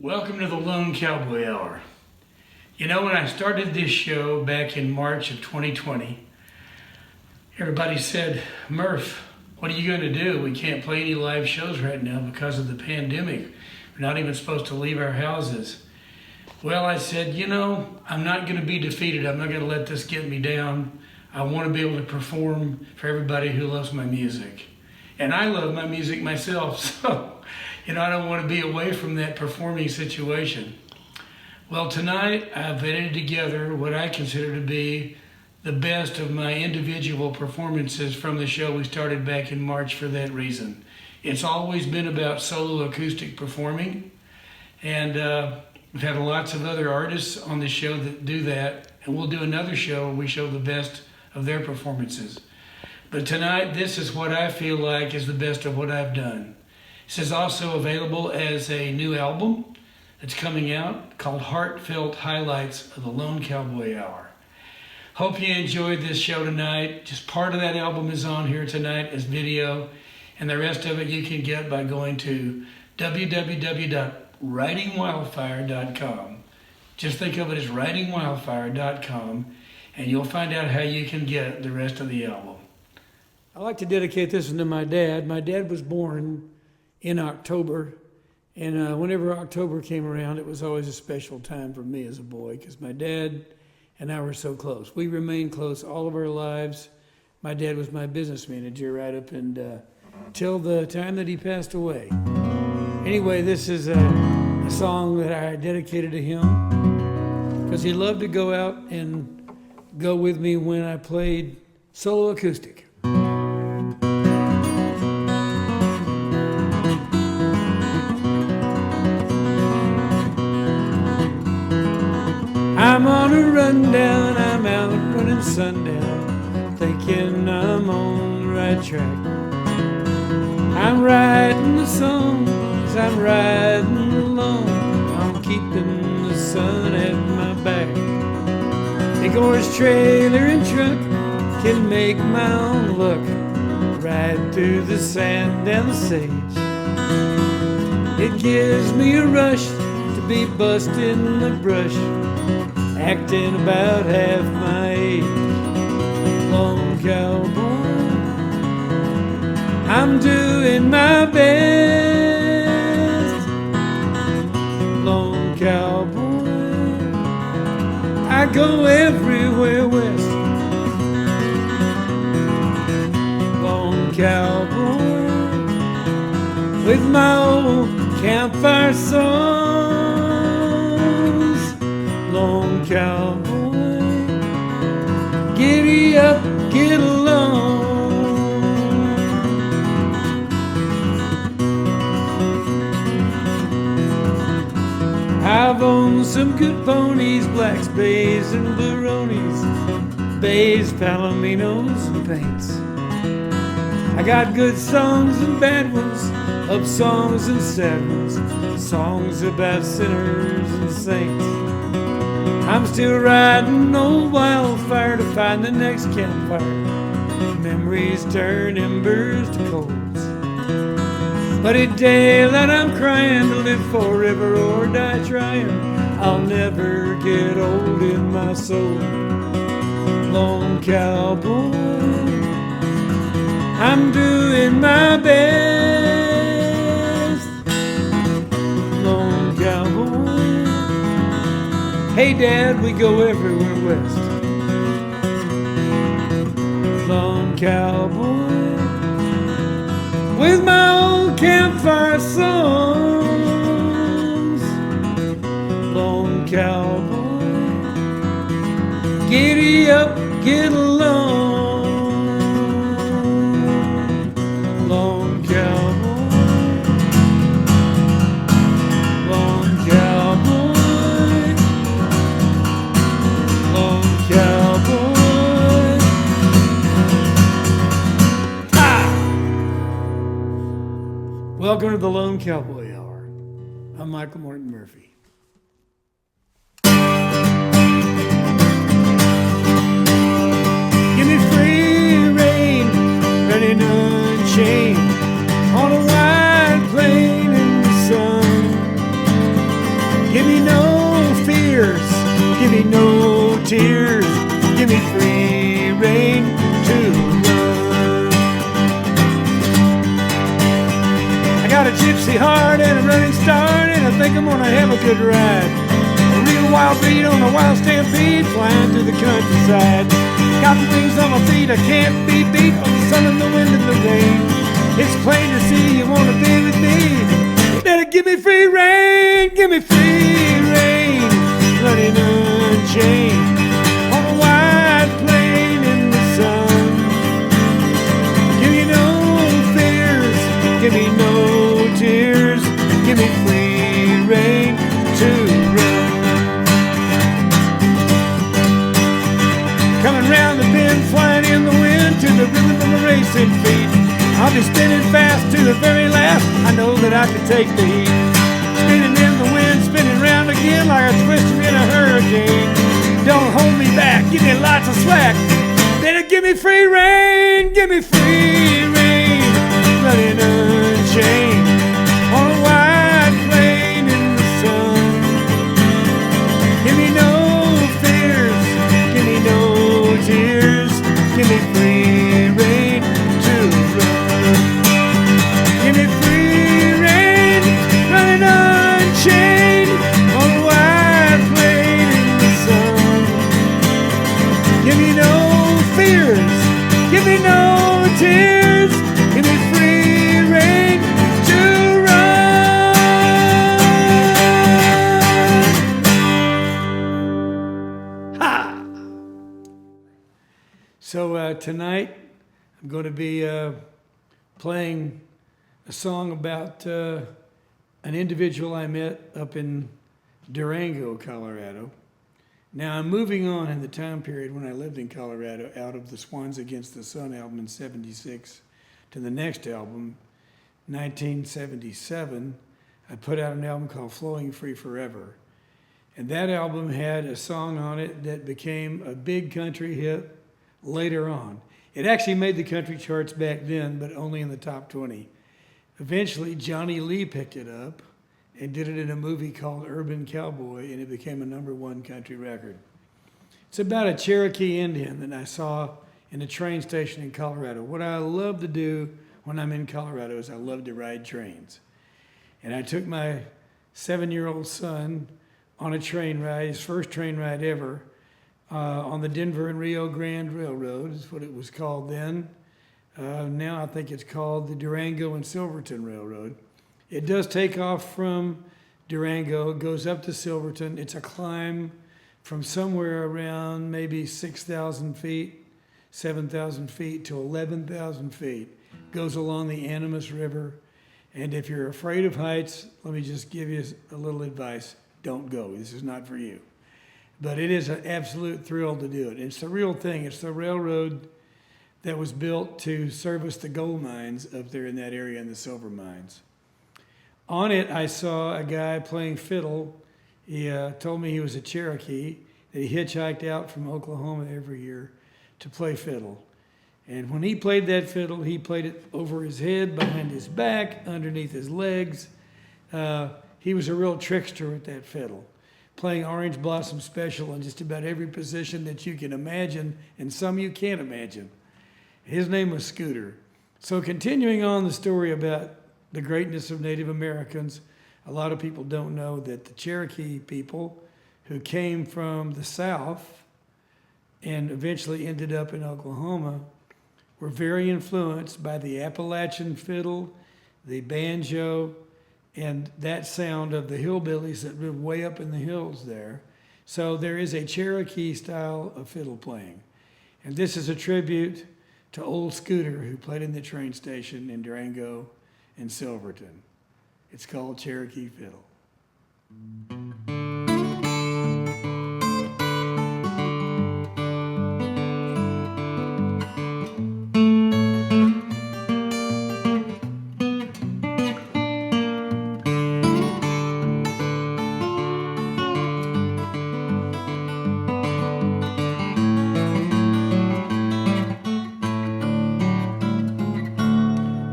Welcome to the Lone Cowboy Hour. You know, when I started this show back in March of 2020, everybody said, Murph, what are you going to do? We can't play any live shows right now because of the pandemic. We're not even supposed to leave our houses. Well, I said, you know, I'm not going to be defeated. I'm not going to let this get me down. I want to be able to perform for everybody who loves my music. And I love my music myself, so I don't want to be away from that performing situation. Well, tonight I've edited together what I consider to be the best of my individual performances from the show we started back in March for that reason. It's always been about solo acoustic performing, and we've had lots of other artists on the show that do that, and we'll do another show where we show the best of their performances. But tonight, this is what I feel like is the best of what I've done. This is also available as a new album that's coming out called Heartfelt Highlights of the Lone Cowboy Hour. Hope you enjoyed this show tonight. Just part of that album is on here tonight as video, and the rest of it you can get by going to www.writingwildfire.com. Just think of it as writingwildfire.com, and you'll find out how you can get the rest of the album. I'd like to dedicate this one to my dad. My dad was born in October, and whenever October came around, it was always a special time for me as a boy because my dad and I were so close. We remained close all of our lives. My dad was my business manager right up until the time that he passed away. Anyway, this is a song that I dedicated to him because he loved to go out and go with me when I played solo acoustic. I'm on a rundown, I'm out running sundown, thinking I'm on the right track. I'm writing the song as I'm riding along, I'm keeping the sun at my back. Big horse, trailer, and truck can make my own luck, ride through the sand and the sage. It gives me a rush to be busting the brush, acting about half my age. Lone cowboy, I'm doing my best. Lone cowboy, I go everywhere west. Lone cowboy, with my old campfire songs. Lone cowboy, giddy up, get along. I've owned some good ponies, blacks, bays, and Baronis, bays, palominos, and paints. I got good songs and bad ones, love songs and sad ones, songs about sinners and saints. I'm still riding old wildfire to find the next campfire. Memories turn embers to coals. But a day that I'm crying to live forever or die trying, I'll never get old in my soul. Lone cowboy, I'm doing my best. Lone cowboy, hey Dad, we go everywhere west. Lone cowboy, with my old campfire songs. Lone cowboy, giddy up, get along. Lone cowboy, lone cowboy, lone cowboy. Ah! Welcome to the Lone Cowboy Hour. I'm Michael Morton Murphy. Give me free rein, running unchained on a wide plain in the sun. Give me no fears, give me no tears, give me free rein to run. I got a gypsy heart and a running start, and I think I'm gonna have a good ride. A real wild beat on a wild stampede, flying through the countryside. Got the wings on my feet, I can't be beat on the sun and the wind and the rain. It's plain to see you wanna be with me. You better give me free rein, give me free rein, running unchained on a wide plain in the sun. Give me no fears, give me no tears, give me free rein to run. Coming round the bend, flying in the wind to the rhythm of my racing feet. I'll be spinning fast to the very last. I know that I can take the heat. Spinning in the wind, spinning round again like a twister in a hurricane. Don't hold me back, give me lots of slack. Better give me free rein, give me free rein, running unchained on a wide plain in the sun. Give me no fears, give me no tears, give me free rein to run. Give me free rein, running unchained on a wide plain in the sun. Give me no fears, give me no tears, give me free rein to run. Ha! So tonight I'm going to be playing a song about an individual I met up in Durango, Colorado. Now I'm moving on in the time period when I lived in Colorado, out of the Swans Against the Sun album in '76 to the next album, 1977. I put out an album called Flowing Free Forever. And that album had a song on it that became a big country hit later on. It actually made the country charts back then, but only in the top 20. Eventually, Johnny Lee picked it up and did it in a movie called Urban Cowboy, and it became a #1 country record. It's about a Cherokee Indian that I saw in a train station in Colorado. What I love to do when I'm in Colorado is I love to ride trains. And I took my 7-year-old son on a train ride, his first train ride ever, on the Denver and Rio Grande Railroad, is what it was called then. Now I think it's called the Durango and Silverton Railroad. It does take off from Durango, it goes up to Silverton. It's a climb from somewhere around maybe 6,000 feet, 7,000 feet to 11,000 feet. Goes along the Animas River. And if you're afraid of heights, let me just give you a little advice. Don't go. This is not for you. But it is an absolute thrill to do it. It's the real thing. It's the railroad that was built to service the gold mines up there in that area and the silver mines. On it, I saw a guy playing fiddle. He told me he was a Cherokee, that he hitchhiked out from Oklahoma every year to play fiddle. And when he played that fiddle, he played it over his head, behind his back, underneath his legs. He was a real trickster with that fiddle, playing Orange Blossom Special in just about every position that you can imagine, and some you can't imagine. His name was Scooter. So continuing on the story about the greatness of Native Americans, a lot of people don't know that the Cherokee people who came from the South and eventually ended up in Oklahoma were very influenced by the Appalachian fiddle, the banjo, and that sound of the hillbillies that lived way up in the hills there. So there is a Cherokee style of fiddle playing. And this is a tribute to old Scooter, who played in the train station in Durango and Silverton. It's called Cherokee Fiddle.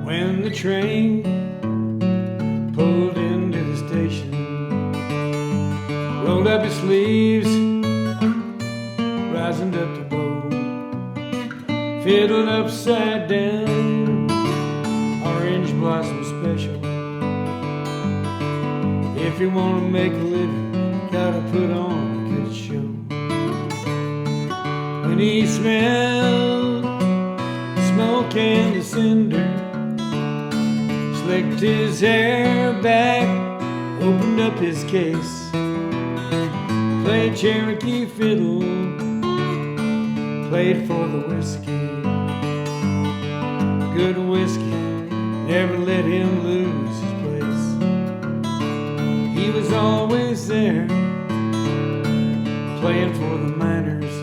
When the train pulled into the station, forest leaves rising up to blow, fiddled upside down, orange blossom special. If you want to make a living, gotta put on a good show. When he smelled smoke and the cinder, slicked his hair back, opened up his case, played Cherokee fiddle, played for the whiskey. Good whiskey never let him lose his place. He was always there, playing for the miners.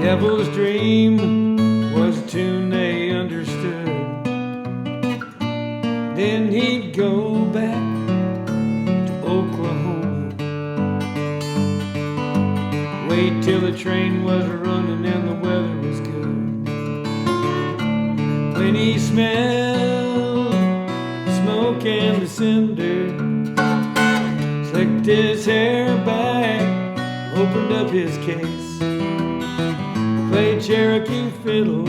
Devil's Dream was a tune they understood. Then he'd go back to Oklahoma, wait till the train was running and the weather was good. When he smelled smoke and the cinder, slicked his hair back, opened up his case, played Cherokee fiddle,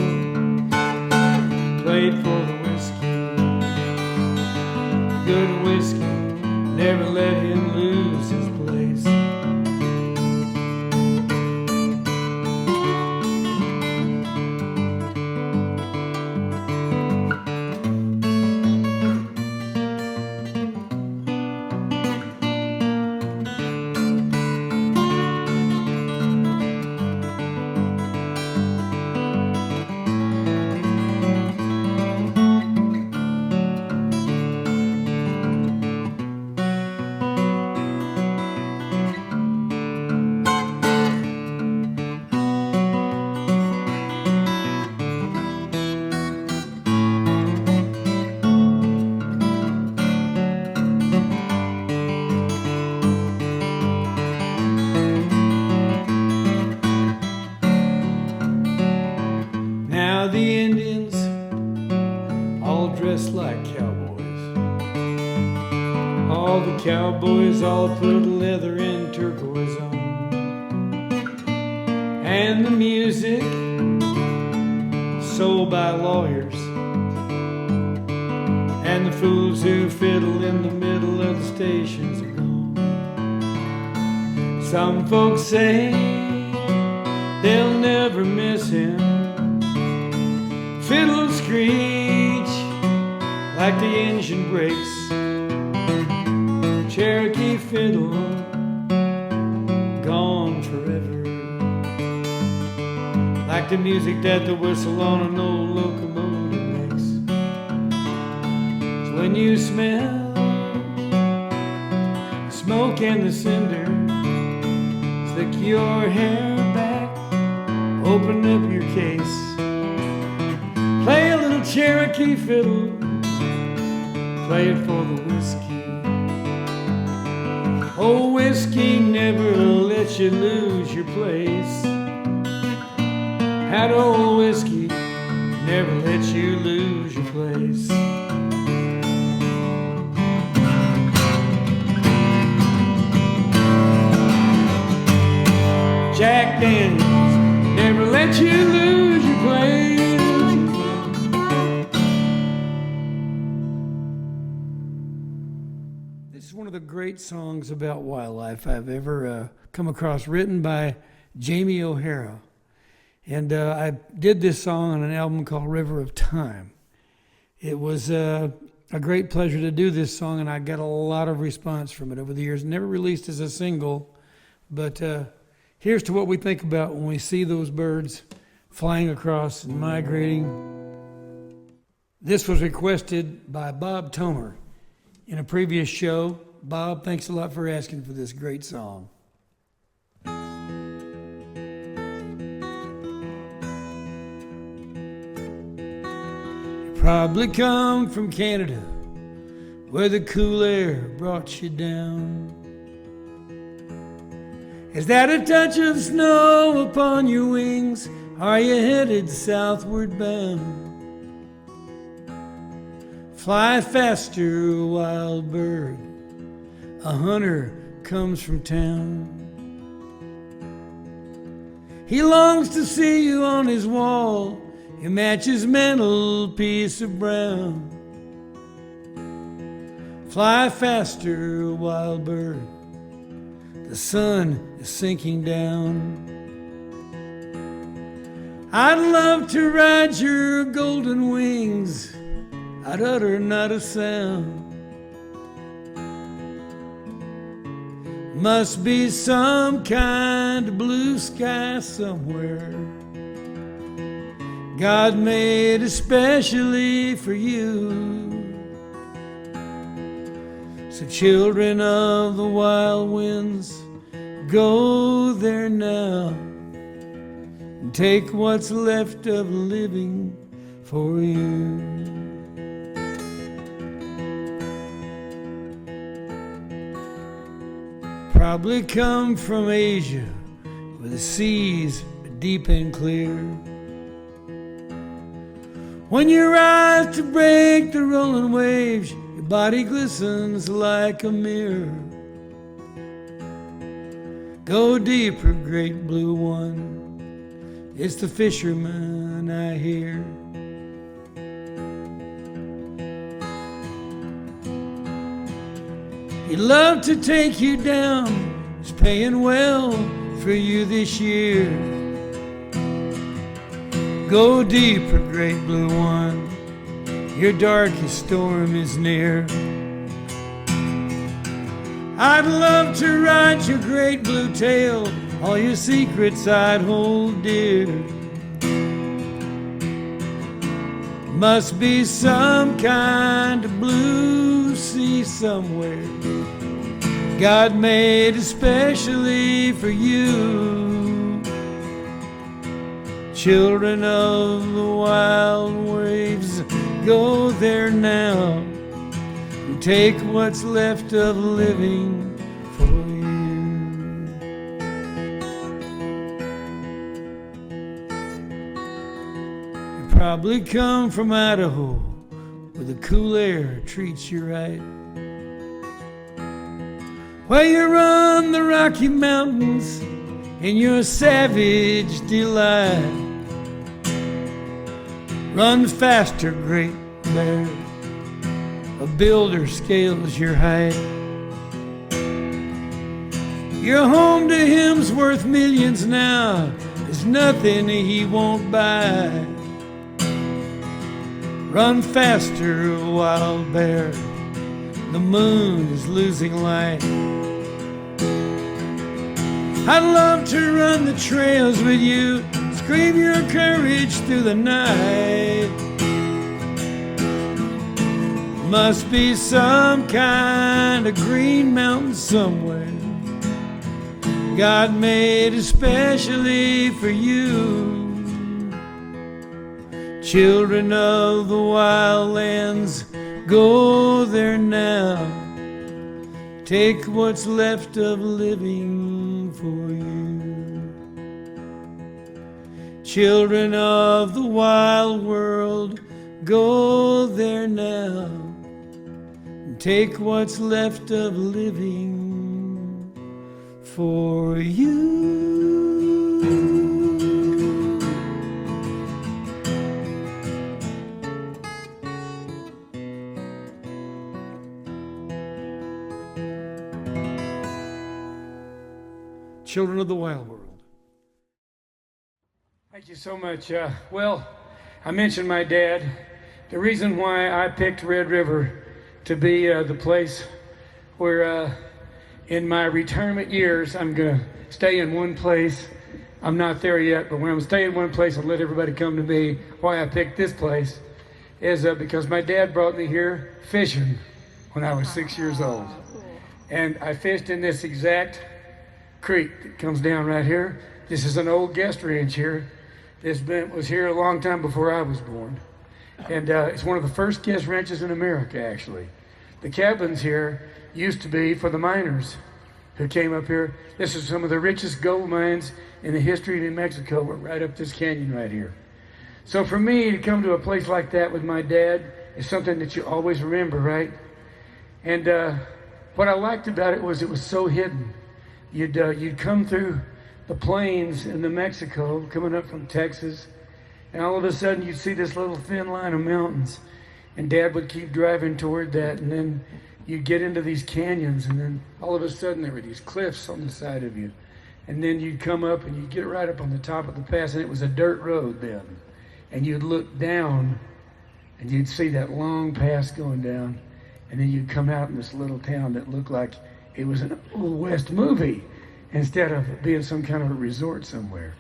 played for the whiskey. Good whiskey never let him lose his place. The Indians all dressed like cowboys. All the cowboys all put leather and turquoise on. And the music sold by lawyers. And the fools who fiddle in the middle of the stations are gone. Some folks say they'll never miss him. Fiddle screech like the engine brakes. Cherokee fiddle gone forever, like the music that the whistle on an old locomotive makes. So when you smell smoke and the cinder, slick your hair back, open up your case, play a little Cherokee fiddle, play it for the whiskey. Oh, whiskey never lets you lose your place. That old whiskey never lets you lose your place. Jack Daniels never let you lose your place. This is one of the great songs about wildlife I've ever come across, written by Jamie O'Hara. And I did this song on an album called River of Time. It was a great pleasure to do this song, and I got a lot of response from it over the years. Never released as a single, but here's to what we think about when we see those birds flying across and migrating. This was requested by Bob Tomer in a previous show. Bob, thanks a lot for asking for this great song. You probably come from Canada, where the cool air brought you down. Is that a touch of snow upon your wings? Are you headed southward bound? Fly faster, wild bird, a hunter comes from town. He longs to see you on his wall. You match his mental piece of brown. Fly faster, wild bird. The sun is sinking down. I'd love to ride your golden wings. I'd utter not a sound. Must be some kind of blue sky somewhere God made especially for you. So children of the wild winds, go there now and take what's left of living for you. Probably come from Asia, where the seas are deep and clear. When you rise to break the rolling waves, your body glistens like a mirror. Go deeper, great blue one, it's the fisherman I hear. He'd love to take you down, he's paying well for you this year. Go deeper, great blue one, your darkest storm is near. I'd love to ride your great blue tail, all your secrets I'd hold dear. Must be some kind of blue sea somewhere God made especially for you. Children of the wild waves, go there now and take what's left of living for you. You probably come from Idaho, where the cool air treats you right, where you run the Rocky Mountains in your savage delight. Run faster, great bear, a builder scales your height. Your home to him's worth millions now, there's nothing he won't buy. Run faster, wild bear, the moon is losing light. I'd love to run the trails with you, scream your courage through the night. Must be some kind of green mountain somewhere God made especially for you. Children of the wild lands, go there now, take what's left of living for you. Children of the wild world, go there now, take what's left of living for you. Children of the wild world. Thank you so much. Well, I mentioned my dad. The reason why I picked Red River to be the place where in my retirement years I'm going to stay in one place. I'm not there yet, but when I'm staying in one place and let everybody come to me, why I picked this place is because my dad brought me here fishing when I was 6 years old. And I fished in this exact creek that comes down right here. This is an old guest ranch here. This was here a long time before I was born. And it's one of the first guest ranches in America, actually. The cabins here used to be for the miners who came up here. This is some of the richest gold mines in the history of New Mexico, were right up this canyon right here. So for me to come to a place like that with my dad is something that you always remember, right? And what I liked about it was so hidden. You'd come through the plains in New Mexico, coming up from Texas, and all of a sudden you'd see this little thin line of mountains, and Dad would keep driving toward that, and then you'd get into these canyons, and then all of a sudden there were these cliffs on the side of you, and then you'd come up and you'd get right up on the top of the pass, and it was a dirt road then, and you'd look down and you'd see that long pass going down, and then you'd come out in this little town that looked like it was an Old West movie instead of it being some kind of a resort somewhere.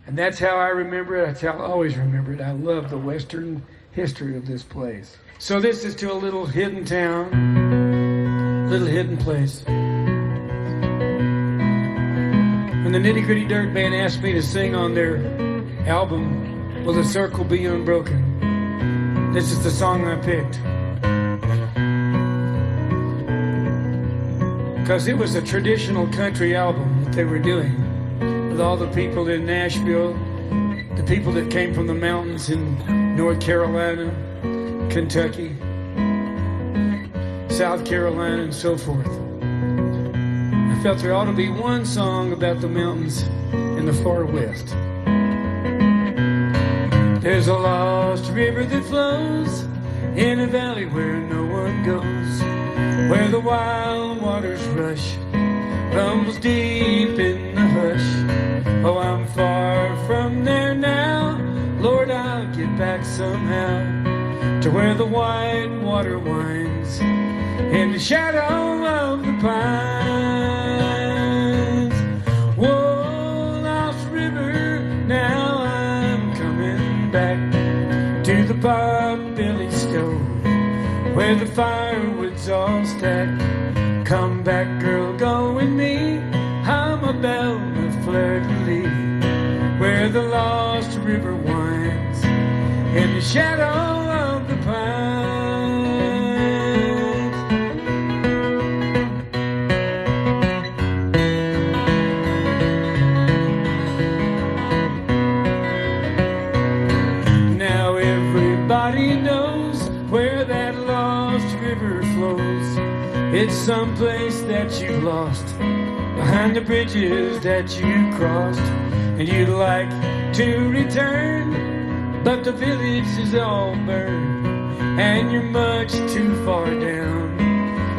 And that's how I remember it. That's how I always remember it. I love the Western history of this place. So this is to a little hidden town, little hidden place. When the Nitty Gritty Dirt Band asked me to sing on their album, Will the Circle Be Unbroken? This is the song I picked. Because it was a traditional country album that they were doing with all the people in Nashville, the people that came from the mountains in North Carolina, Kentucky, South Carolina, and so forth. I felt there ought to be one song about the mountains in the far west. There's a lost river that flows in a valley where no one goes, where the wild waters rush, rumbles deep in the hush. Oh, I'm far from there now, Lord, I'll get back somehow, to where the white water winds in the shadow of the pines. Whoa, lost river, now I'm coming back to the pot-bellied stove, where the firewood's all stacked. Come back, girl, go with me, I'm a belle of fleur-de-lis, where the lost river winds in the shadow of the pines. Now everybody knows where that lost river flows. It's someplace that you lost, behind the bridges that you crossed, and you'd like to return, but the village is all burned, and you're much too far down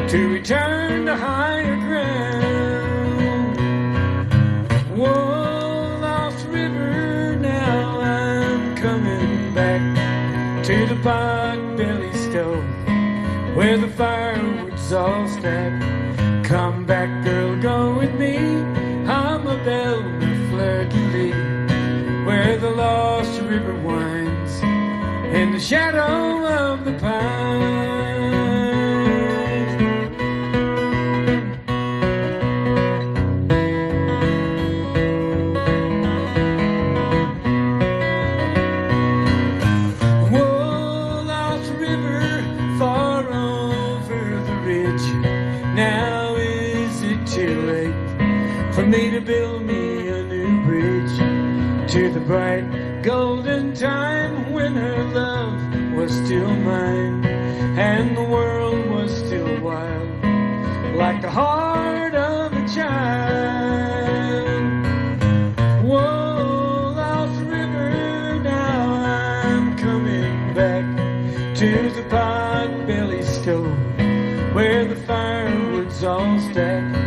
to return to higher ground. Whoa, lost river, now I'm coming back to the pot-bellied stove, where the firewood's all stacked. Come back, girl, go with me, I'm a belle de fleur-de-lis, where the lost river winds in the shadow of the pines. Whoa, lost river, far over the ridge, now is it too late for me to build me a new bridge to the bright golden time when her love was still mine and the world was still wild, like the heart of a child? Whoa, lost river, now I'm coming back to the pot-bellied stove, where the firewood's all stacked.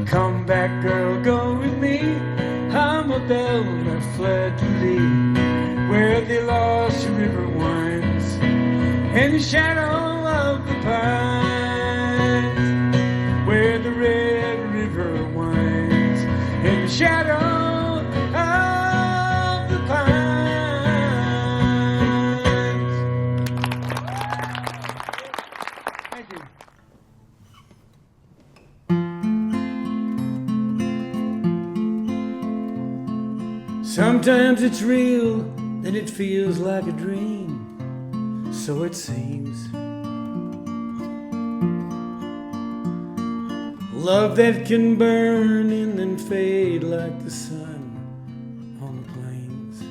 Come back, girl, go with me, I'm a belle de fleur-de-lis, where the lost river winds in the shadow of the pines, where the red river winds in the shadow of the pines. Thank you. Sometimes it's real, then it feels like a dream, so it seems. Love that can burn and then fade like the sun on the plains.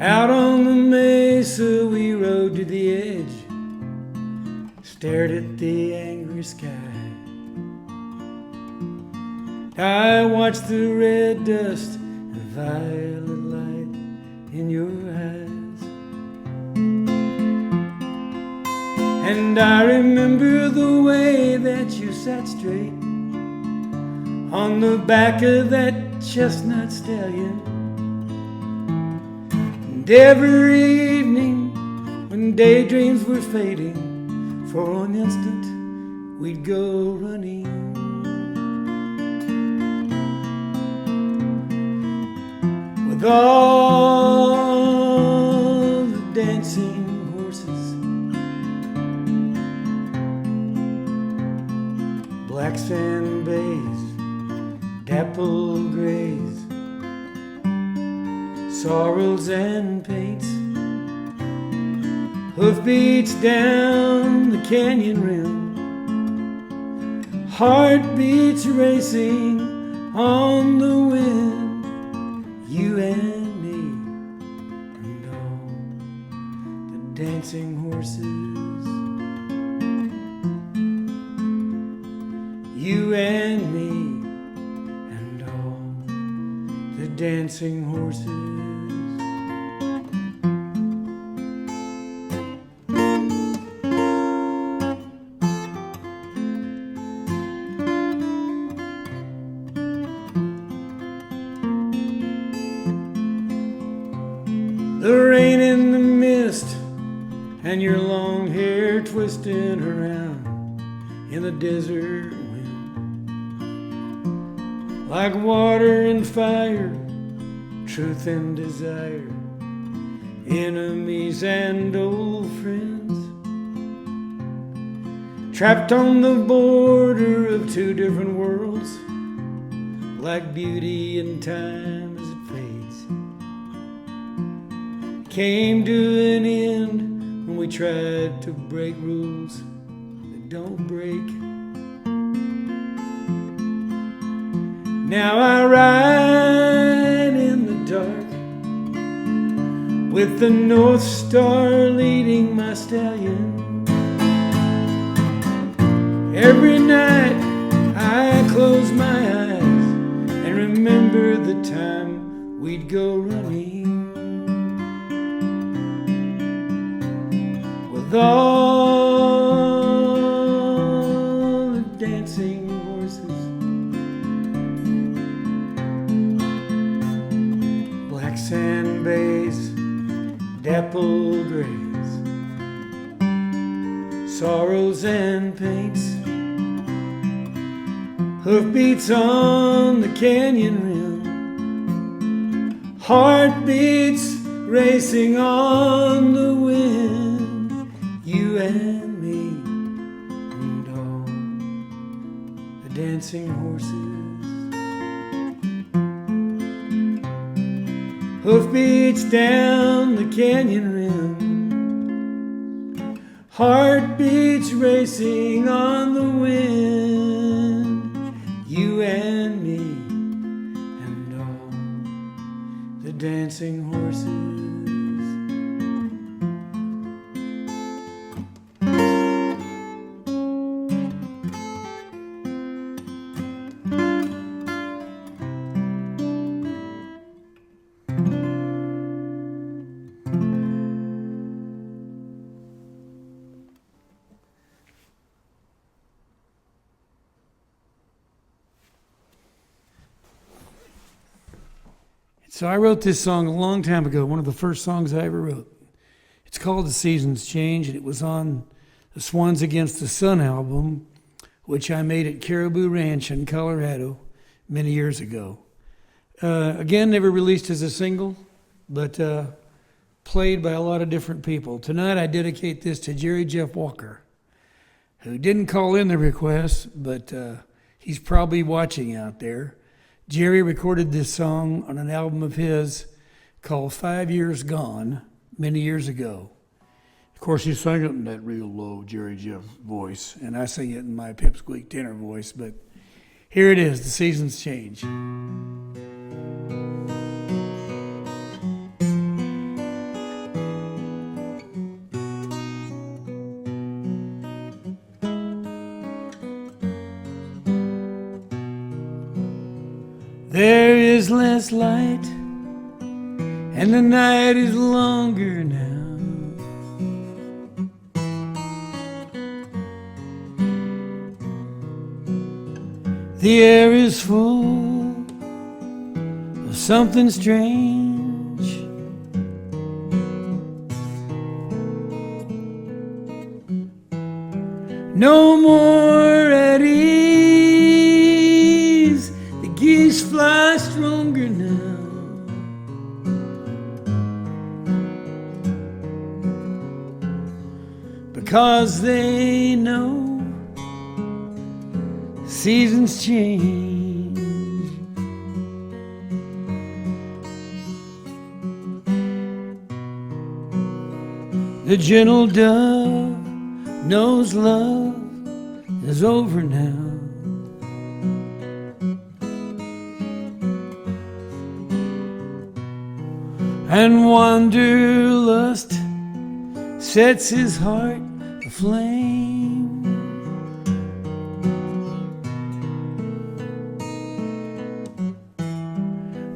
Out on the mesa we rode to the edge stared at the angry sky. I watched the red dust and violet light in your eyes. And I remember the way that you sat straight on the back of that chestnut stallion. And every evening when daydreams were fading, for an instant we'd go running. With all the dancing horses, black sand bays, dapple grays, sorrels and paints, hoofbeats down the canyon rim, heartbeats racing on the wind. You and me and all the dancing horses. You and me and all the dancing horses. The rain and the mist and your long hair twisting around in the desert wind, like water and fire, truth and desire, enemies and old friends, trapped on the border of two different worlds, like beauty and time as it fades. Came to an end when we tried to break rules that don't break. Now I ride in the dark with the North Star leading my stallion. Every night I close my eyes and remember the time we'd go running. With all the dancing horses, black sand bays, dapple grays, sorrows and paints, hoofbeats on the canyon rim, heartbeats racing on the wind. You and me and all the dancing horses, hoofbeats down the canyon rim, heartbeats racing on the wind. You and me and all the dancing horses. So I wrote this song a long time ago, one of the first songs I ever wrote. It's called The Seasons Change, and it was on the Swans Against the Sun album, which I made at Caribou Ranch in Colorado many years ago. Again, never released as a single, but played by a lot of different people. Tonight I dedicate this to Jerry Jeff Walker, who didn't call in the request, but he's probably watching out there. Jerry recorded this song on an album of his called 5 Years Gone many years ago. Of course, he sang it in that real low Jerry Jeff voice, and I sing it in my pipsqueak tenor voice, but here it is, The Seasons Change. There is less light, and the night is longer now. The air is full of something strange. No more at ease, the geese fly stronger now. Because they know seasons change. The gentle dove knows love is over now. And wanderlust sets his heart aflame.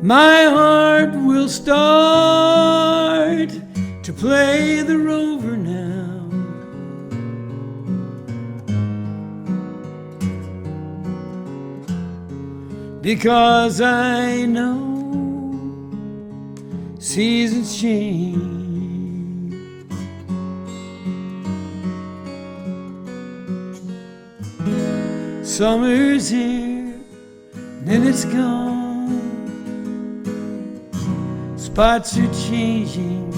My heart will start to play the rover now. Because I know seasons change. Summer's here, then it's gone. Spots are changing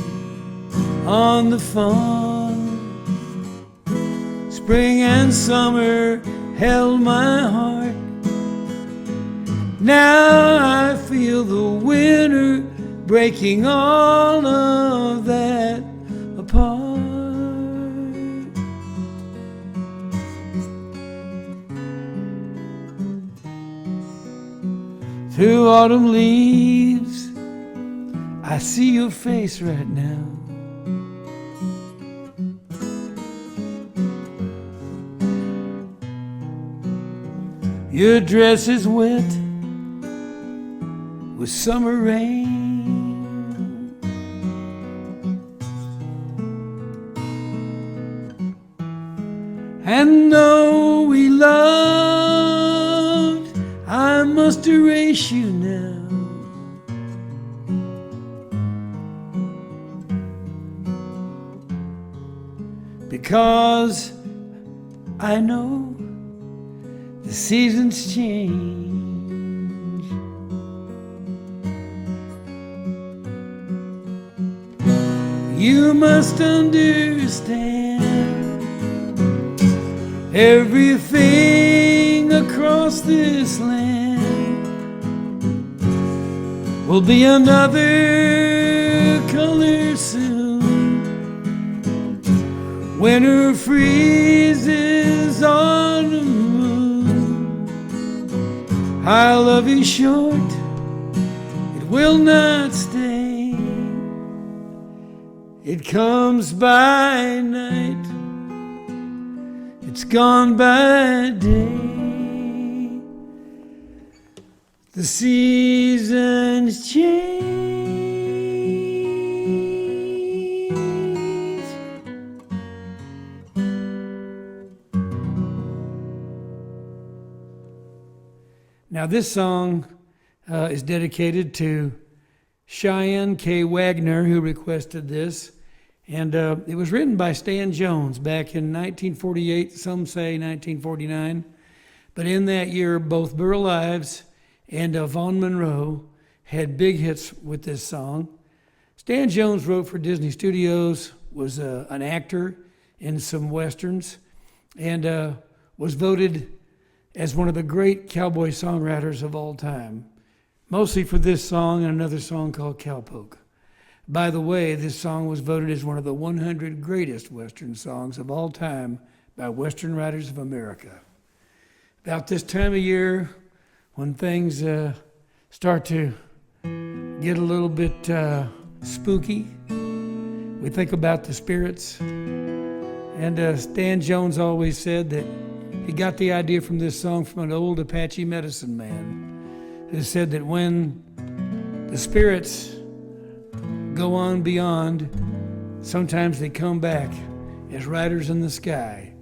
on the fawn. Spring and summer held my heart. Now I feel the winter breaking all of that apart. Through autumn leaves I see your face right now. Your dress is wet with summer rain. And though we loved, I must erase you now. Because I know the seasons change. You must understand, everything across this land will be another color soon. Winter freezes on the moon. Our love is short, it will not stay. It comes by night, it's gone by day. The seasons change. Now this song is dedicated to Cheyenne K. Wagner, who requested this. And it was written by Stan Jones back in 1948, some say 1949. But in that year, both Burl Ives and Vaughn Monroe had big hits with this song. Stan Jones wrote for Disney Studios, was an actor in some westerns, and was voted as one of the great cowboy songwriters of all time, mostly for this song and another song called Cowpoke. By the way, this song was voted as one of the 100 greatest Western songs of all time by Western Writers of America. About this time of year, when things start to get a little bit spooky, we think about the spirits. And Stan Jones always said that he got the idea from this song from an old Apache medicine man who said that when the spirits go on beyond, sometimes they come back as riders in the sky.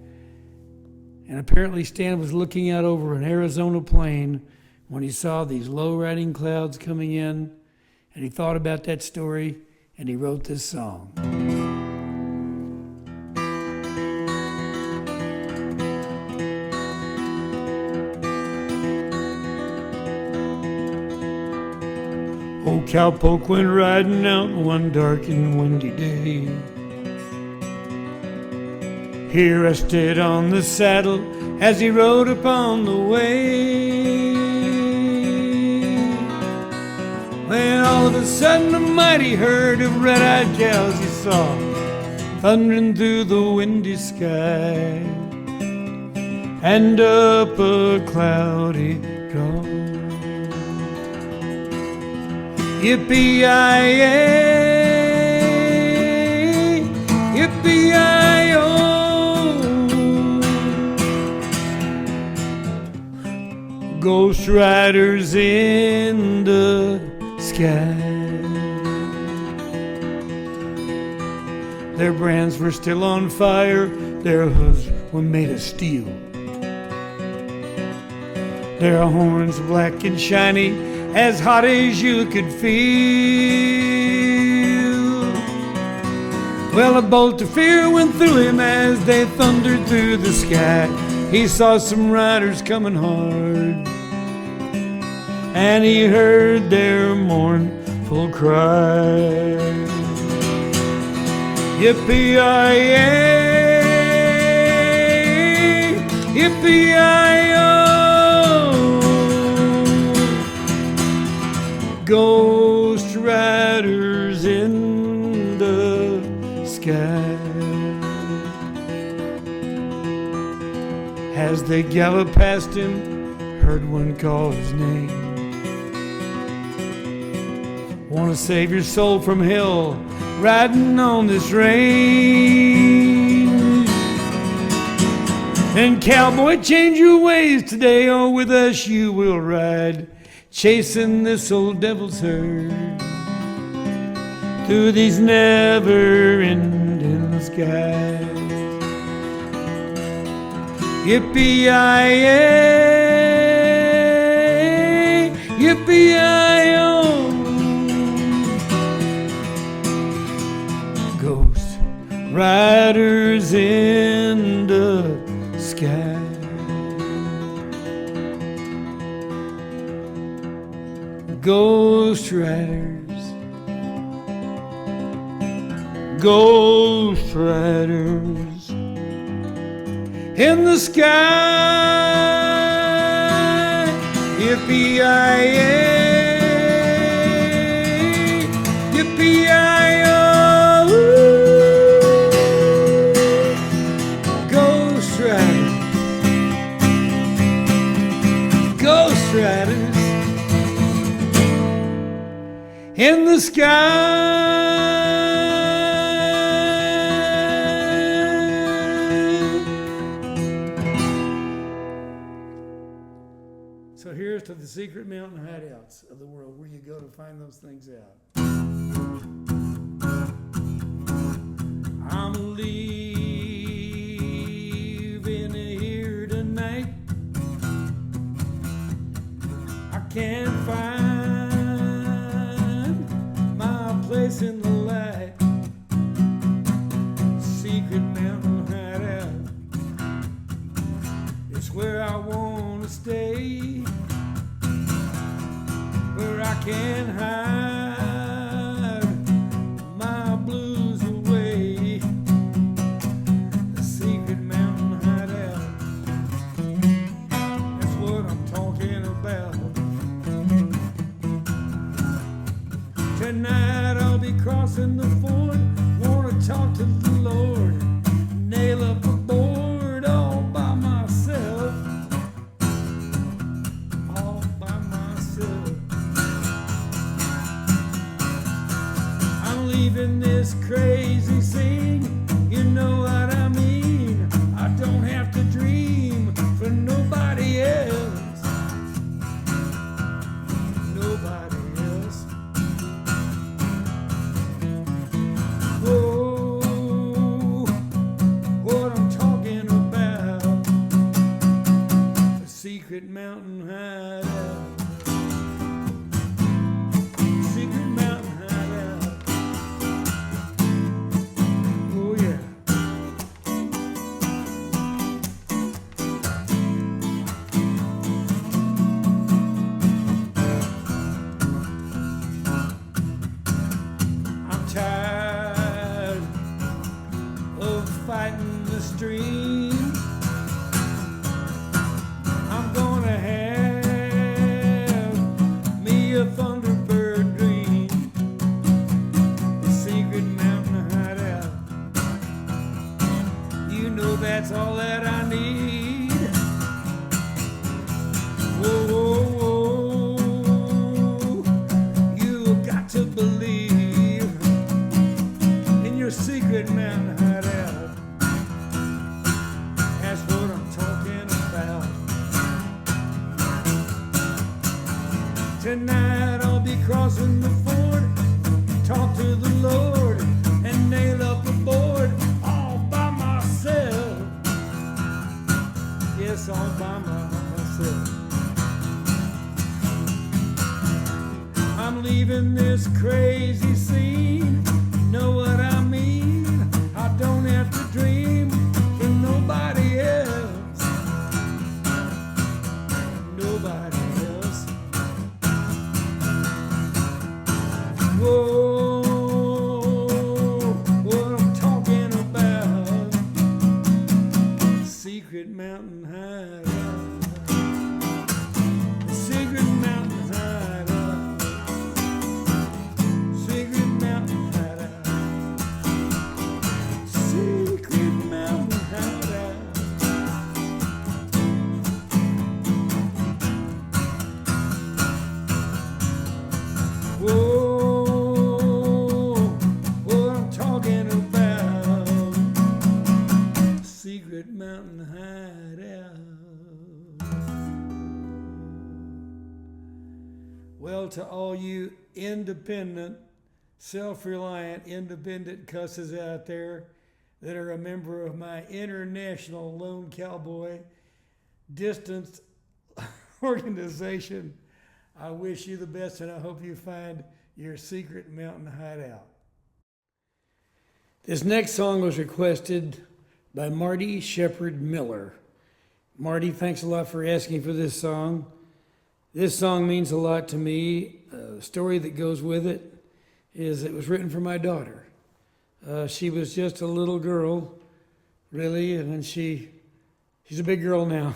And apparently Stan was looking out over an Arizona plain when he saw these low-riding clouds coming in, and he thought about that story, and he wrote this song. Old cowpoke went riding out one dark and windy day. He rested on the saddle as he rode upon the way. When all of a sudden a mighty herd of red-eyed cows he saw thundering through the windy sky, and up a cloudy draw. Yippee-yi-yay, yippee-yi-yo. Ghost riders in the sky. Their brands were still on fire, their hooves were made of steel, their horns black and shiny, as hot as you could feel. Well, a bolt of fear went through him as they thundered through the sky. He saw some riders coming hard, and he heard their mournful cry. Yippee-yi-yay, yippee-yi-yo. Ghost riders in the sky. As they galloped past him, heard one call his name. Wanna save your soul from hell, riding on this range. And cowboy, change your ways today, or with us you will ride, chasing this old devil's herd through these never-ending skies. Yippee-yi-yay, yippee-yi-yo. Ghost riders in the sky. Ghost riders, ghost riders in the sky. Yippee-yi-yay, yippee-yi-yo. Ghost riders, ghost riders in the sky. So here's to the secret mountain hideouts of the world where you go to find those things out. I'm leaving here tonight. I can't find my place in the light. Secret mountain hideout, it's where I want to stay, where I can hide my blues away. The secret mountain hideout, that's what I'm talking about. Tonight I'll be crossing the ford, wanna talk to the Lord, nail up a board all by myself, all by myself. I'm leaving this crazy scene, you know what I mean. I don't have to dream for nobody else. secret mountain hideout. Secret mountain hideout. Oh yeah. I'm tired of fighting the stream. I'm gonna have me a Thunderbird dream. The secret mountain hideout. You know that's all that I need. Whoa, whoa, whoa. You got to believe in your secret mountain hideout. That's what I'm talking about. Tonight I'll be crossing the ford, talk to the Lord, and nail up a board all by myself. Yes, all by myself. I'm leaving this crazy scene. Know what I mean? I don't have to dream for nobody else. Nobody else. Whoa, what I'm talking about. Secret mountain hideout. Secret mountain hideout. Secret mountain hideout. Secret mountain hideout. Whoa, what I'm talking about. Secret mountain hideout. Well, to all you independent, self-reliant, independent cusses out there that are a member of my international Lone Cowboy distanced organization, I wish you the best, and I hope you find your secret mountain hideout. This next song was requested by Marty Shepard Miller. Marty, thanks a lot for asking for this song. This song means a lot to me. The story that goes with it is it was written for my daughter. She was just a little girl, really, and she's a big girl now.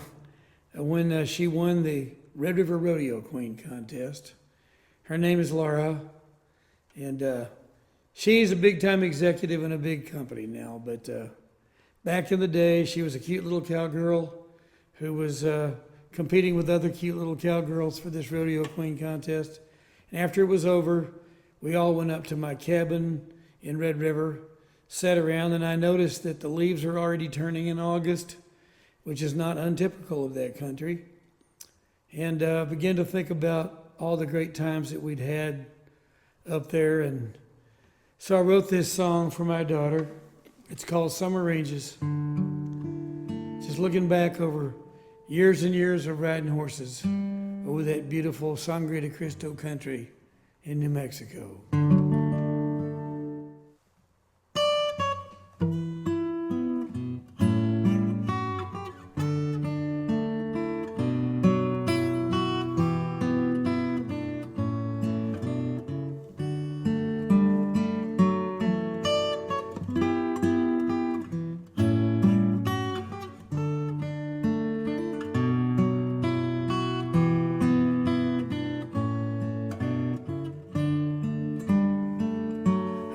When she won the Red River Rodeo Queen contest. Her name is Laura, and she's a big-time executive in a big company now, but back in the day, she was a cute little cowgirl who was competing with other cute little cowgirls for this Rodeo Queen contest. And after it was over, we all went up to my cabin in Red River, sat around, and I noticed that the leaves are already turning in August, which is not untypical of that country, and began to think about all the great times that we'd had up there. And so I wrote this song for my daughter. It's called Summer Ranges. Just looking back over years and years of riding horses over that beautiful Sangre de Cristo country in New Mexico.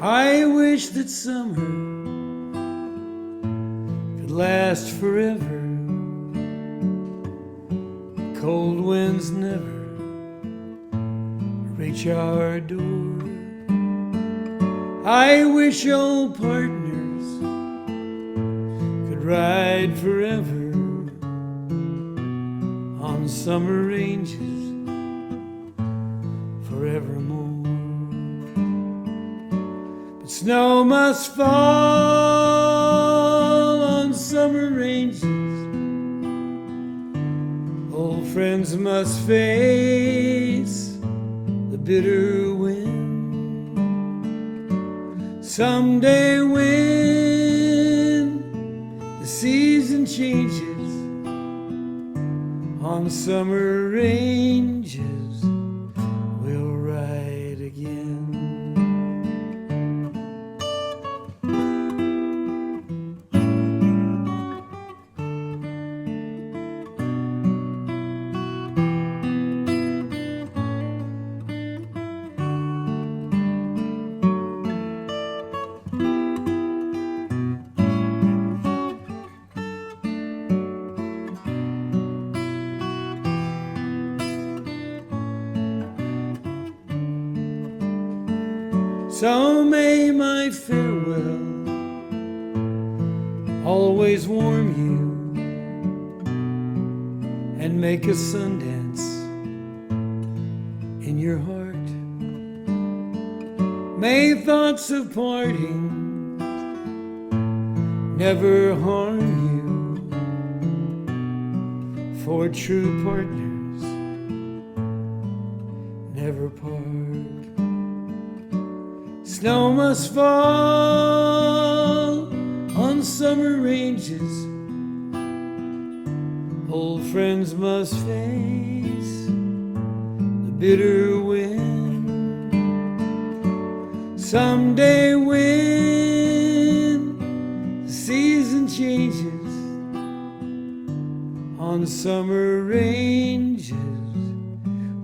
I wish that summer could last forever. Cold winds never reach our door. I wish old partners could ride forever on summer ranges forevermore. But snow must fall on summer ranges, old friends must face the bitter wind. Someday when the season changes on summer ranges, we'll ride again. So may my farewell always warm you and make a sun dance in your heart. May thoughts of parting never harm you, for true partners never part. Snow must fall on summer ranges. Old friends must face the bitter wind. Someday when the season changes on summer ranges,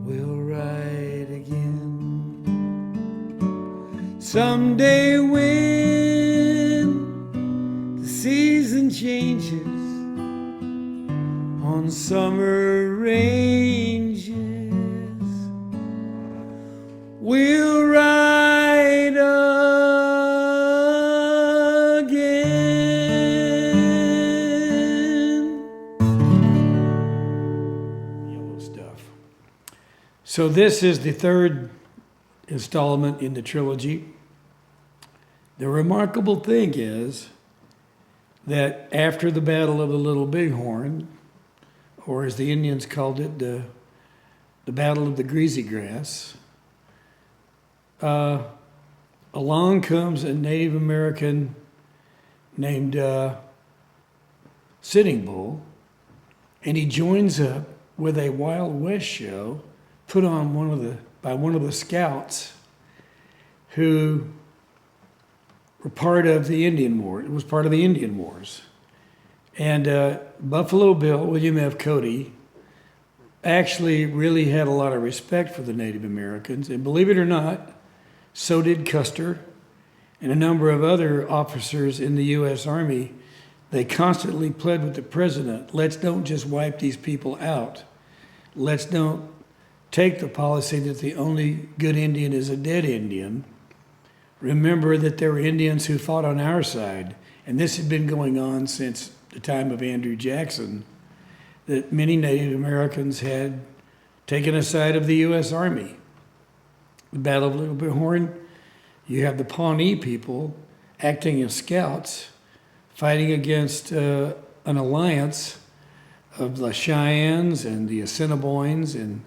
we'll ride again. Someday when the season changes on summer ranges, we'll ride again. Yellow stuff. So this is the third installment in the trilogy. The remarkable thing is that after the Battle of the Little Bighorn, or as the Indians called it, the Battle of the Greasy Grass, along comes a Native American named Sitting Bull, and he joins up with a Wild West show put on by one of the scouts who were part of the Indian War. It was part of the Indian Wars. And Buffalo Bill, William F. Cody, actually really had a lot of respect for the Native Americans. And believe it or not, so did Custer and a number of other officers in the U.S. Army. They constantly pled with the president, let's don't just wipe these people out. Let's don't take the policy that the only good Indian is a dead Indian. Remember that there were Indians who fought on our side, and this had been going on since the time of Andrew Jackson, that many Native Americans had taken a side of the U.S. Army. The Battle of Little Bighorn, you have the Pawnee people acting as scouts, fighting against an alliance of the Cheyennes and the Assiniboines and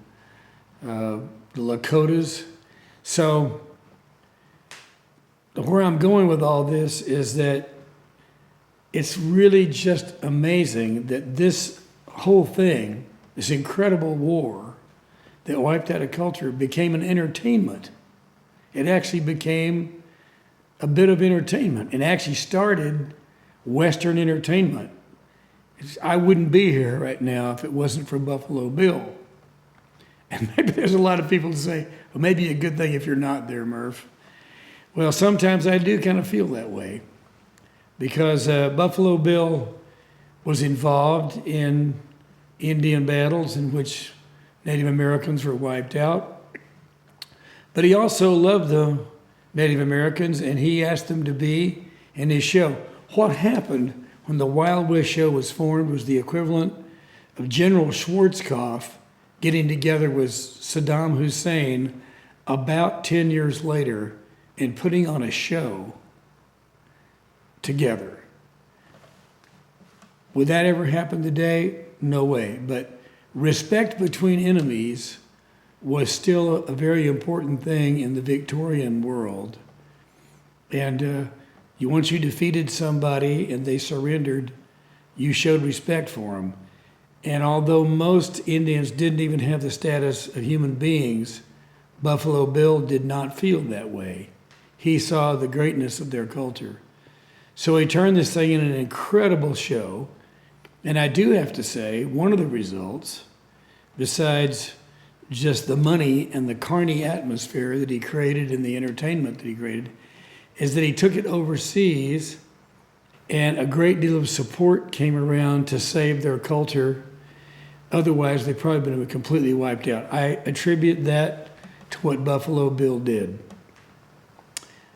the Lakotas. So where I'm going with all this is that it's really just amazing that this whole thing, this incredible war that wiped out a culture, became an entertainment. It actually became a bit of entertainment and actually started Western entertainment. I wouldn't be here right now if it wasn't for Buffalo Bill. And maybe there's a lot of people who say, well, maybe a good thing if you're not there, Murph. Well, sometimes I do kind of feel that way because Buffalo Bill was involved in Indian battles in which Native Americans were wiped out. But he also loved the Native Americans, and he asked them to be in his show. What happened when the Wild West show was formed was the equivalent of General Schwarzkopf getting together with Saddam Hussein about 10 years later and putting on a show together. Would that ever happen today? No way. But respect between enemies was still a very important thing in the Victorian world. And once you defeated somebody and they surrendered, you showed respect for them. And although most Indians didn't even have the status of human beings, Buffalo Bill did not feel that way. He saw the greatness of their culture. So he turned this thing into an incredible show. And I do have to say, one of the results, besides just the money and the carny atmosphere that he created and the entertainment that he created, is that he took it overseas and a great deal of support came around to save their culture. Otherwise, they probably would have been completely wiped out. I attribute that to what Buffalo Bill did.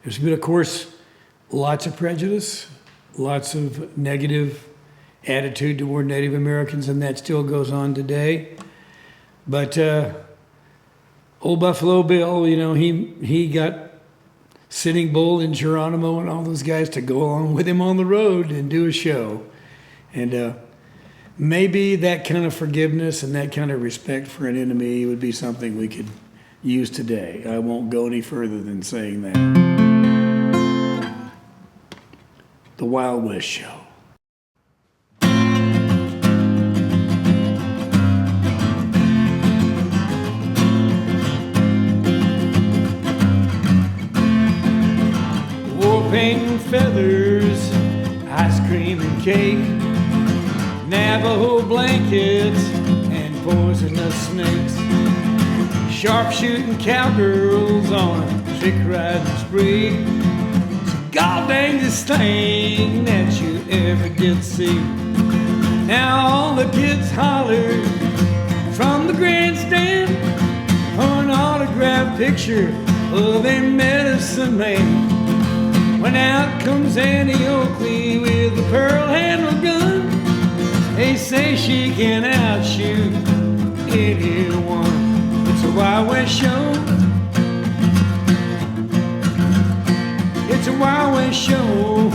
There's been, of course, lots of prejudice, lots of negative attitude toward Native Americans, and that still goes on today. But old Buffalo Bill, you know, he got Sitting Bull and Geronimo and all those guys to go along with him on the road and do a show. And maybe that kind of forgiveness and that kind of respect for an enemy would be something we could use today. I won't go any further than saying that. The Wild West Show. War paint and feathers, ice cream and cake, Navajo blankets and poisonous snakes, sharpshooting cowgirls on a trick riding spree. God dangest thing that you ever did see. Now all the kids holler from the grandstand for an autographed picture of a medicine man. When out comes Annie Oakley with a pearl-handled gun, they say she can outshoot anyone. It's a Wild West show. It's a Wild West show.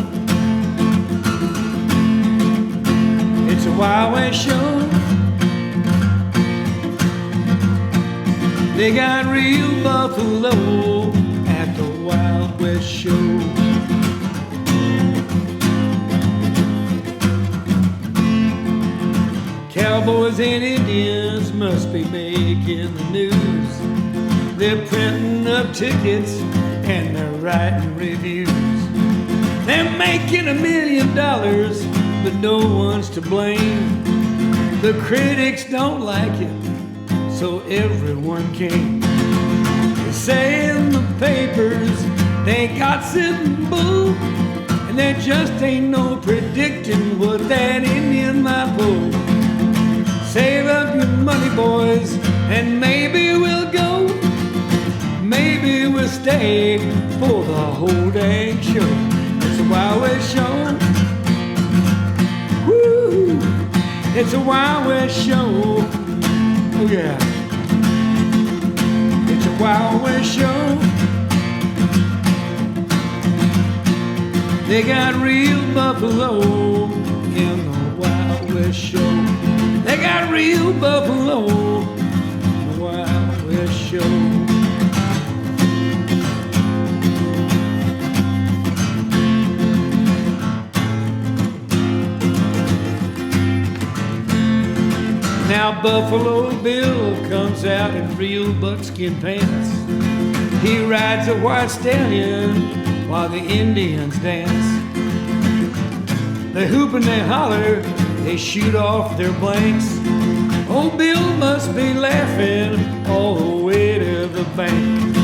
It's a Wild West show. They got real buffalo at the Wild West show. Cowboys and Indians must be making the news. They're printing up tickets and they're writing reviews. They're making $1 million, but no one's to blame. The critics don't like it, so everyone came. They say in the papers they got Sitting Bull, and there just ain't no predicting what that Indian might pull. Save up your money, boys, and maybe we'll go. Maybe we'll stay for the whole dang show. It's a Wild West show. Woo! It's a Wild West show. Oh yeah. It's a Wild West show. They got real buffalo in the Wild West show. They got real buffalo in the Wild West show. Now Buffalo Bill comes out in real buckskin pants. He rides a white stallion while the Indians dance. They hoop and they holler, they shoot off their blanks. Old Bill must be laughing all the way to the bank.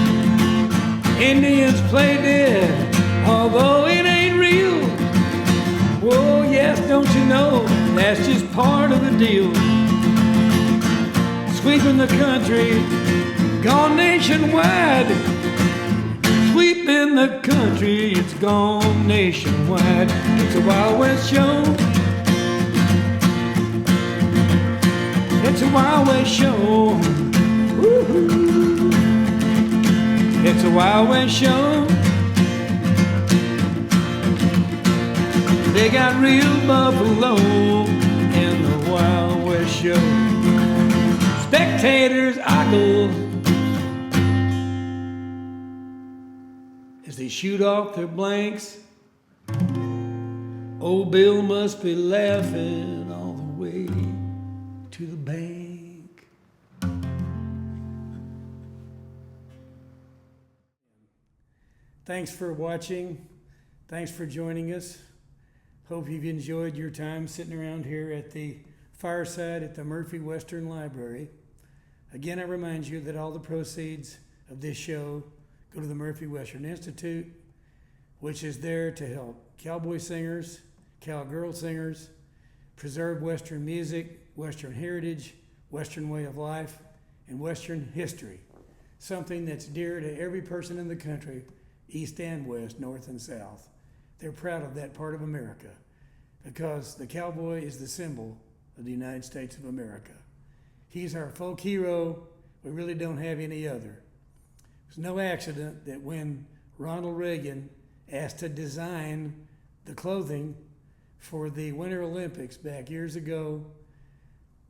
Indians play dead, although it ain't real. Whoa, yes, don't you know, that's just part of the deal. Sweeping the country, gone nationwide. Sweeping the country, it's gone nationwide. It's a Wild West show. It's a Wild West show. Woo-hoo. It's a Wild West show. They got real buffalo in the Wild West show. spectators ogle as they shoot off their blanks. Old Bill must be laughing all the way to the bank. Thanks for watching. Thanks for joining us. Hope you've enjoyed your time sitting around here at the fireside at the Murphey Western Library. Again, I remind you that all the proceeds of this show go to the Murphy Western Institute, which is there to help cowboy singers, cowgirl singers, preserve Western music, Western heritage, Western way of life, and Western history, something that's dear to every person in the country, east and west, north and south. They're proud of that part of America because the cowboy is the symbol of the United States of America. He's our folk hero. We really don't have any other. It's no accident that when Ronald Reagan asked to design the clothing for the Winter Olympics back years ago,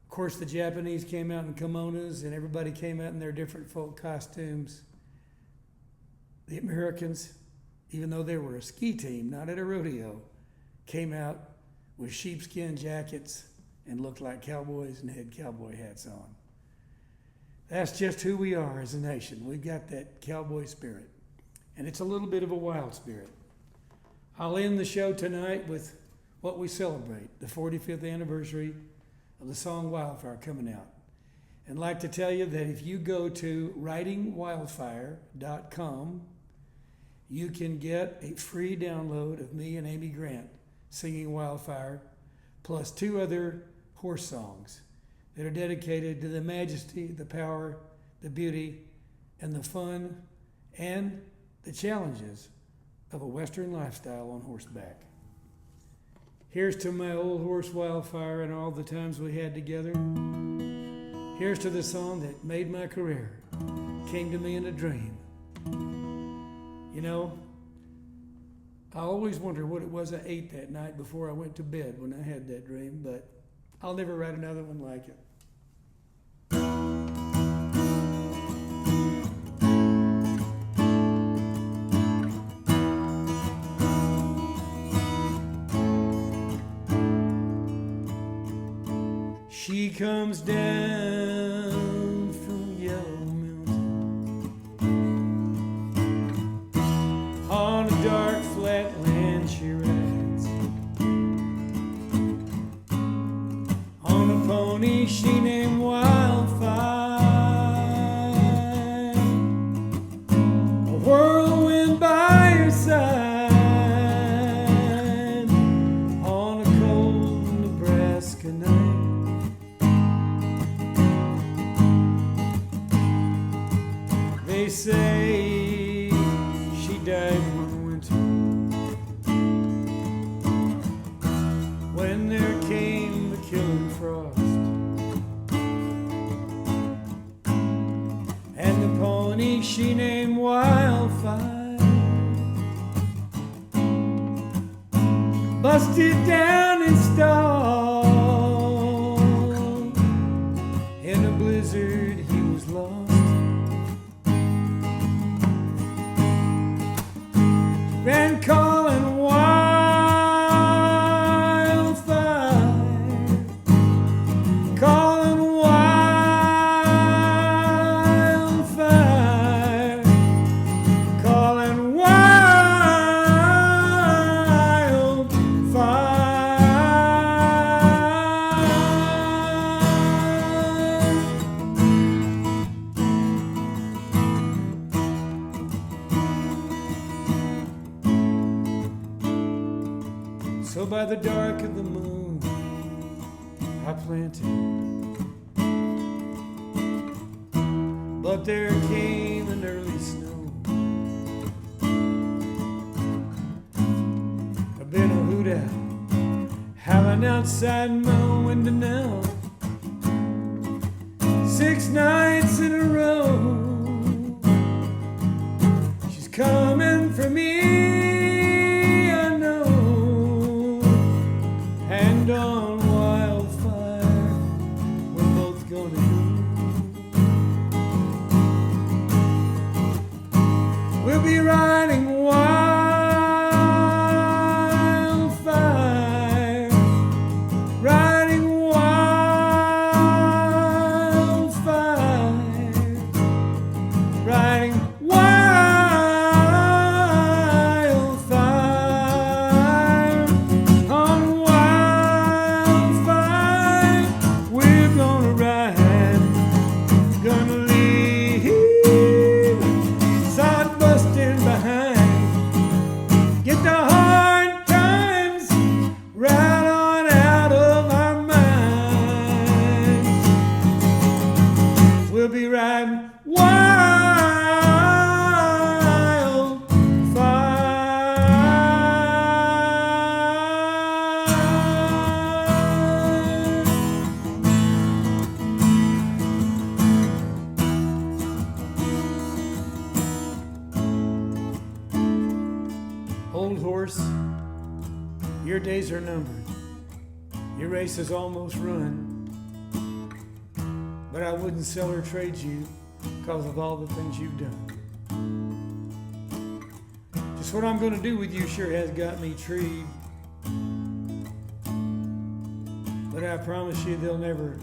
of course the Japanese came out in kimonos and everybody came out in their different folk costumes. The Americans, even though they were a ski team, not at a rodeo, came out with sheepskin jackets and looked like cowboys and had cowboy hats on. That's just who we are as a nation. We've got that cowboy spirit, and it's a little bit of a wild spirit. I'll end the show tonight with what we celebrate, the 45th anniversary of the song Wildfire coming out. And I'd like to tell you that if you go to writingwildfire.com, you can get a free download of me and Amy Grant singing Wildfire, plus 2 other horse songs that are dedicated to the majesty, the power, the beauty, and the fun, and the challenges of a Western lifestyle on horseback. Here's to my old horse Wildfire and all the times we had together. Here's to the song that made my career, came to me in a dream. You know, I always wonder what it was I ate that night before I went to bed when I had that dream, but I'll never write another one like it. She comes down from Yellow Mountain on a dark flat land she rides. On a pony she named Wildfire, a whirlwind by her side on a cold Nebraska night. They say she died one winter when there came the killing frost, and the pony she named Wildfire busted down and stalled. In a blizzard he was lost. Been calling wildfire, calling wildfire, calling wildfire. So by the dark of the moon I planted, but there came an early snow. I've been a hoot owl, howling outside my window now, 6 nights in a row. She's coming for me, I know. And on Wildfire we're both gonna go. be riding Old horse, your days are numbered. Your race is almost run. But I wouldn't sell or trade you because of all the things you've done. Just what I'm gonna do with you sure has got me treed. But I promise you they'll never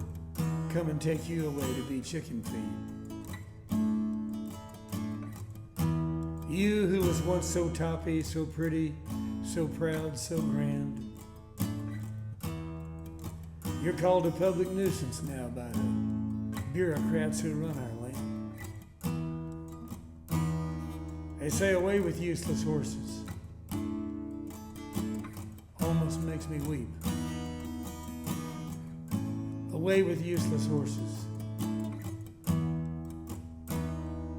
come and take you away to be chicken feed. You who was once so toppy, so pretty, so proud, so grand. You're called a public nuisance now by the bureaucrats who run our land. They say away with useless horses. Almost makes me weep. Away with useless horses.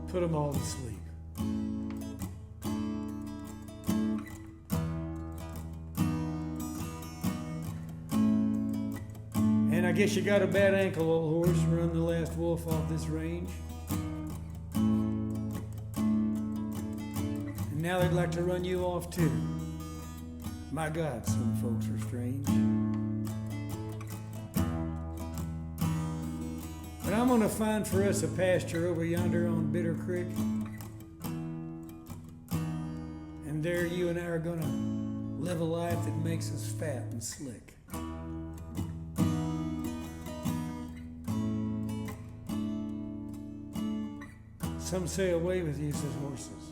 Put them all to sleep. I guess you got a bad ankle, old horse. Run the last wolf off this range. And now they'd like to run you off too. My God, some folks are strange. But I'm gonna find for us a pasture over yonder on Bitter Creek. And there you and I are gonna live a life that makes us fat and slick. Some say away with useless horses.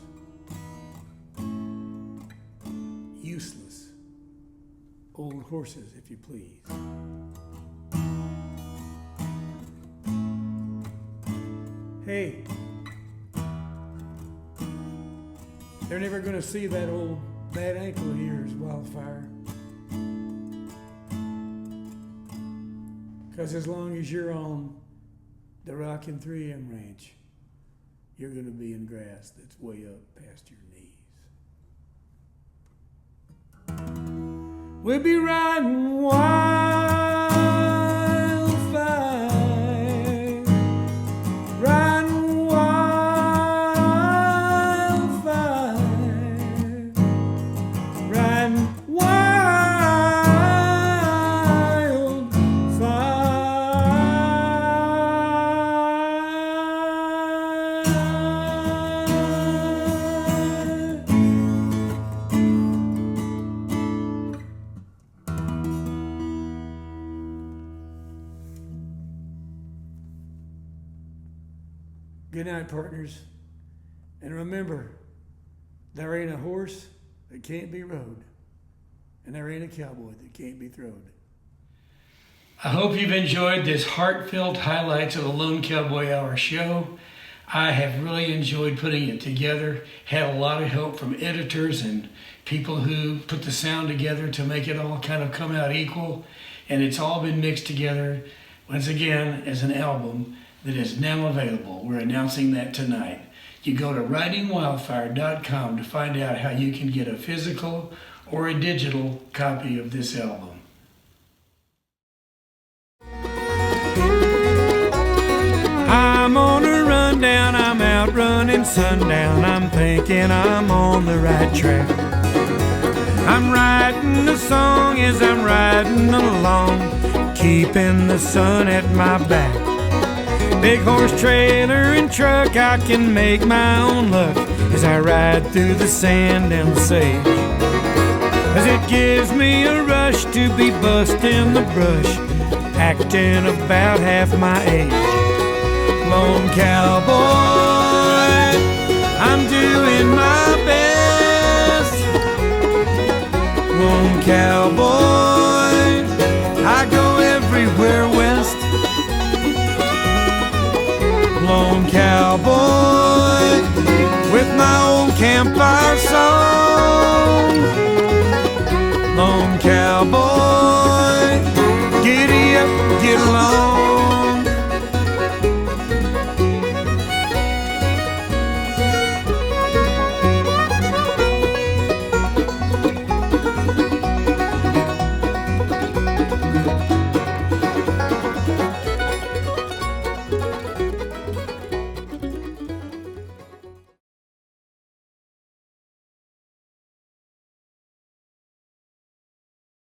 Useless old horses, if you please. Hey, they're never going to see that old bad ankle of yours, Wildfire. Because as long as you're on the Rockin' 3M Ranch, you're going to be in grass that's way up past your knees. We'll be riding wildfire, riding wildfire, riding Good night, partners. And remember, there ain't a horse that can't be rode, and there ain't a cowboy that can't be throwed. I hope you've enjoyed this heartfelt highlights of the Lone Cowboy Hour show. I have really enjoyed putting it together. Had a lot of help from editors and people who put the sound together to make it all kind of come out equal. And it's all been mixed together, once again, as an album that is now available. We're announcing that tonight. You go to ridingwildfire.com to find out how you can get a physical or a digital copy of this album. I'm on a rundown, I'm out running sundown. I'm thinking I'm on the right track. I'm writing a song as I'm riding along, keeping the sun at my back. Big horse trailer and truck, I can make my own luck as I ride through the sand and the sage. As it gives me a rush to be busting the brush, acting about half my age. Lone cowboy, I'm doing my best. Lone cowboy, I go everywhere west. Lone cowboy, with my old campfire song,